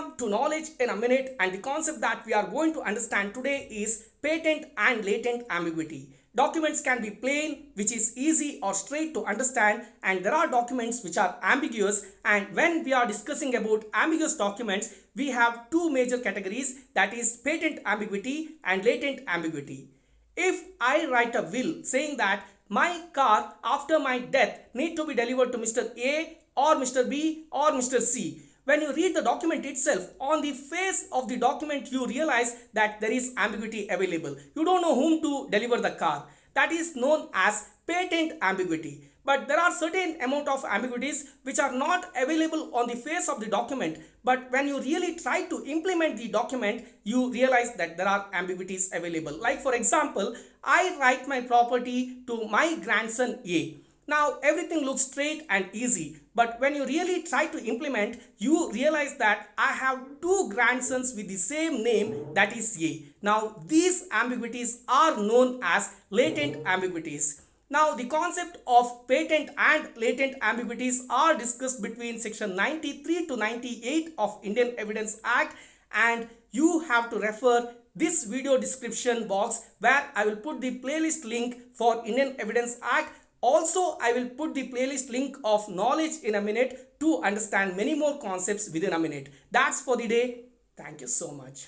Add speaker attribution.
Speaker 1: Welcome to Knowledge in a Minute, and the concept that we are going to understand today is patent and latent ambiguity. Documents can be plain, which is easy or straight to understand, and there are documents which are ambiguous. And when we are discussing about ambiguous documents, we have two major categories, that is patent ambiguity and latent ambiguity. If I write a will saying that my car after my death need to be delivered to Mr. A or Mr. B or Mr. C, when you read the document itself, on the face of the document you realize that there is ambiguity available. You don't know whom to deliver the car. That is known as patent ambiguity. But there are certain amount of ambiguities which are not available on the face of the document. But when you really try to implement the document, you realize that there are ambiguities available. Like for example, I write my property to my grandson A. Now everything looks straight and easy, but when you really try to implement, you realize that I have two grandsons with the same name, that is A. Now these ambiguities are known as latent ambiguities. Now the concept of patent and latent ambiguities are discussed between section 93 to 98 of Indian Evidence Act, and you have to refer this video description box where I will put the playlist link for Indian Evidence Act. Also, I will put the playlist link of Knowledge in a Minute to understand many more concepts within a minute. That's for the day. Thank you so much.